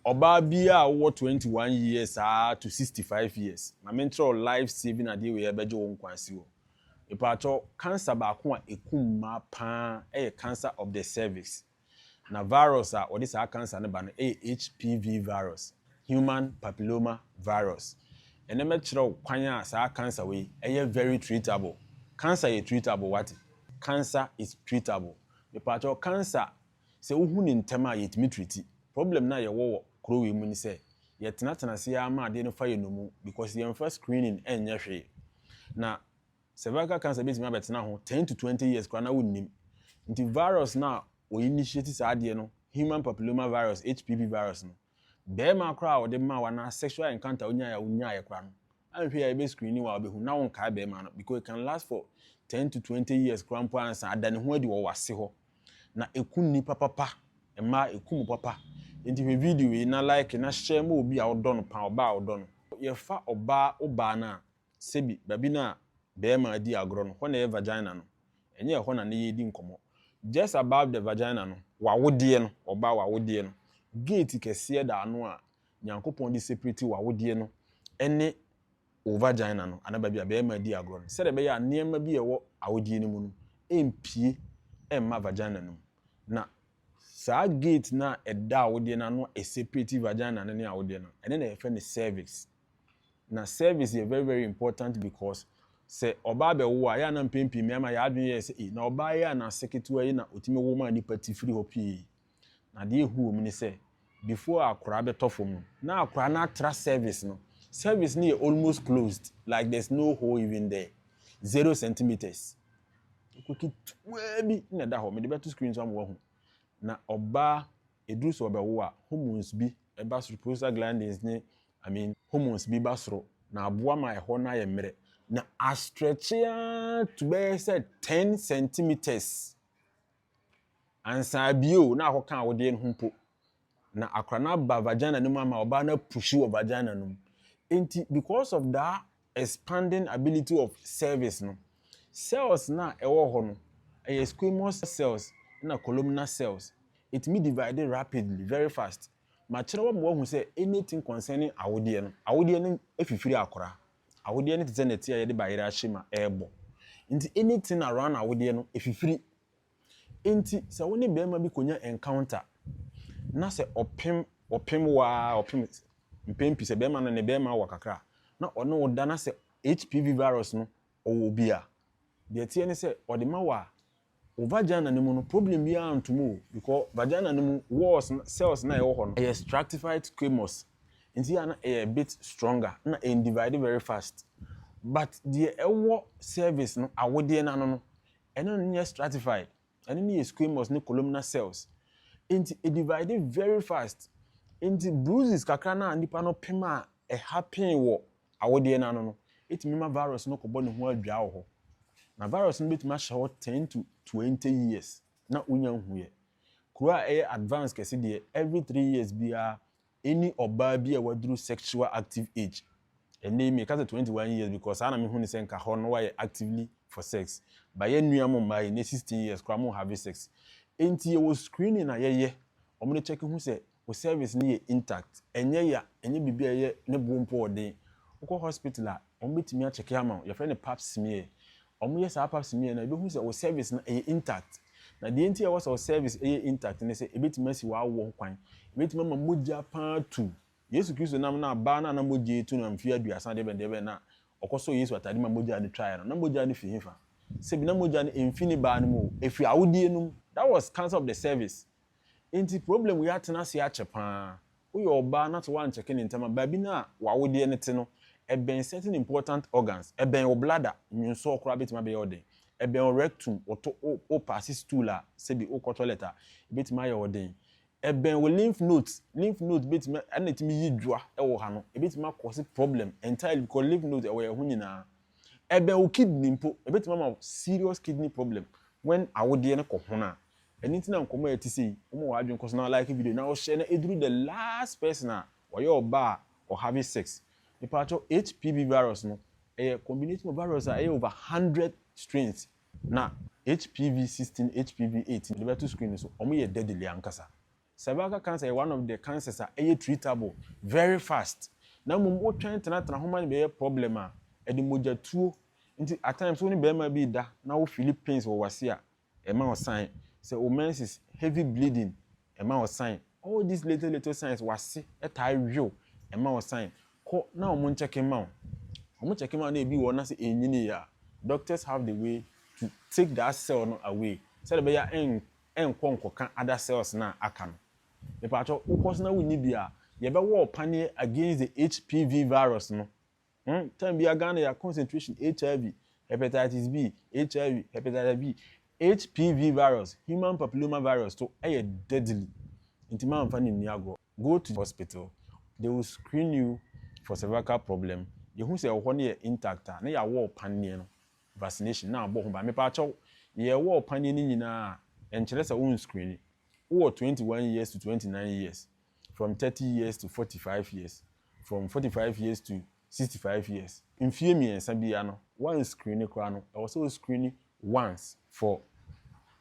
Oba bia wo 21 years to 65 years. Na mental life saving ade we ebeje wo nkwansi wo. Ipacho cancer ba ko a ekum ma pa cancer of the cervix. Na virus or this cancer ne ba no HPV virus, human papilloma virus. Ene me kire kwan a sa cancer we very treatable. Cancer is treatable what? Cancer is treatable. Ipacho cancer se uhu ni ntema yetimi treat. Problem na ye wo kro we mu ni se ye tenatena se ya ma ade no fa ye no mu because the first screening enye hwe. Na cervical cancer be betena ho 10 to 20 years kwa na wonnim. Nti virus na o initiate sa ade no human papilloma virus HPV virus no. Be ma kra o de ma wa na sexual encounter onya ya kra no. Anhwe ya be screening wa obehu na won ka be ma no because it can last for 10 to 20 years kra mpo ansa adane ho adi wo wase ho. Na ekun ni papa ema ekum papa. Nti we video we na like na share mo obi a odo no pa oba odo no. Ye fa oba na sebi babi na be ma di agro no ho na vagina no. Enye ho na ye di nkomo. Just above the vagina no wa wodie no oba wa wodie no. Gate kese da no a nyankopon di separate wa wodie no ene o vagina no ana babi a be ma di agro no. Se de be ya niam bi ye wo awodie no mu no empie emma vagina no. Na sa gate na eda awodie na no a separate vagina na ne awodie no ene na yefe ne cervix. Na cervix is very very important because se oba be wo ya na mpempi me ma ya adwen ye se na oba ya na seketu yi na otime wo ma ni pati free hopi. Na de hu mu ni se before akora be tofom na akora na tra cervix no. Cervix ni almost closed, like there's no hole even there. 0 centimeters. Kuki twebi na da ho me de beto screen so am wo hu. Na oba edru so obewo a hormones bi eba so prostaglandins glandins ni hormones bi basro na aboa ma eho na ye mere na a stretch to be said 10 centimeters ansa bio na akoka awode nhumpo na akra na ba vagina no ma oba na push wo vagina no enti because of that expanding ability of cervix no cells na ewo ho no squamous cells na columnar cells it may divide rapidly very fast ma kire wo mo hu say anything concerning awodie no efifiri akora awodie no tze na tie ye de bayira ahima ebo nti anything around awodie no efifiri nti se woni be ma bi konya encounter na se opem mpempi se be ma na ne be ma wakakra na ono woda na se HPV virus no owo bia de tie ne se ode ma wa o vagina no mu no problem bi antumu because vagina no mu walls cells na e wo ho no e stratified squamous nti ya na a bit stronger na e divide very fast but the ewo cervix no awode na no eno no stratified eno no squamous ne columnar cells nti e divide very fast nti bruises kakra na nipa no pema e happen wo awode na no it mema virus no kobo ne ho adwa ho na virus no bit ma shaw 10 to 20 years na unya huye kura advance kese de every 3 years bia any oba bia wadru sexual active age and they make us 21 years because ana me hu ni se nka ho no why actively for sex by ye nuam mai na 16 years kura mo have sex enti ye was screening na ye omo ne check hu se o service ni ye intact enye bibia ye ne bompo odin uko hospital a omo betimi a check am your friend pap smear omo yes pap smear na be hu se o service na intact na the entire was our service intact ne say ebetimi si wa wo kwan ebetimi ma moja pa tu Yesu Kristo nam na ba na moja etu na mfia aduasa de be na okoso Yesu atade ma moja ne try no na moja ne fihifa se bi na moja ne emfini ba no mu efi awodie no that was cancer of the cervix enti problem we atena se achepa we oba na to wan check in ntama ba bi na wawodie ne te no eben certain important organs eben o bladder nyunso okra betima be yode eben o rectum o pass stool a se bi o toilet a betima yode eben o lymph nodes betima anetimi yidwa e wo ha no betima cause problem entirely because lymph nodes e wo ho nyina eben o kidney mpo betima ma serious kidney problem when awodie ne ko ho na anything na nkomo eti sei omo wa adwen koso na like video na o share na eduru the last person a wo ye oba or having sex the part of HPV virus no a combination of virus are over 100 strains na HPV 16 HPV 18 the better screen so omo ye deadly ankasa cervical cancer is one of the cancers that are treatable very fast. Now, we trying to not have a problem. And the moja too, at times only be maybe that now Philippines or was here, a man sign. So, menses heavy bleeding, a man sign. All these little signs was see a tie real, a man sign. Now, I'm check him out. I'm check him out. Maybe one say in year. Doctors have the way to take that cell away. So the better and other cells na akan. The part of personal we need be you better war panic against the HPV virus no. Time be Ghana your concentration HIV, hepatitis B, HIV, hepatitis B, HPV virus, human papilloma virus to deadly. Intima and fanny niago. Go to the hospital. They will screen you for cervical problem. You who say one year intact, na ya war panic no. Vaccination now bo ba me pa cho ye war panic ni nyina and chelesa own screen. Who 21 years to 29 years, from 30 years to 45 years, from 45 years to 65 years. In few years, one screening crown, also screening once for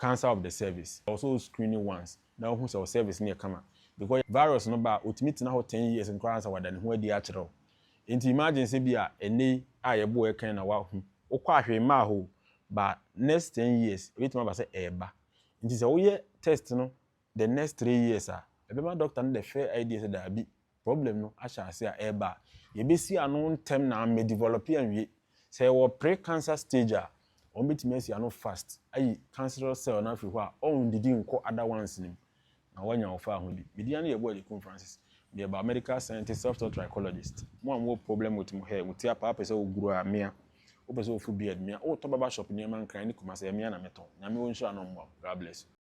cancer of the cervix, also screening once. Now, who's our service near Kama? Because virus number ultimate now 10 years and cancer than where the actual. Into emergency be a nay, I boy kind of wow, or quite a maho, but next 10 years, wait, my say eba. It is a year test, no. The next 3 years, my doctor the fair idea that be problem no. I shall say eba. You be see an own term now may develop and we say pre-cancer stage. On bit mercy no fast. I cancerous cell now for own didn't call other ones in him. Now when you're far home, mediana body conferences. The about medical scientist, software trichologist. More problem with my hair, with your papa so grow a mere. Open so full beard me. Oh, top about shop near man crying, come as a mere metal. Yami won't show no more. God bless you.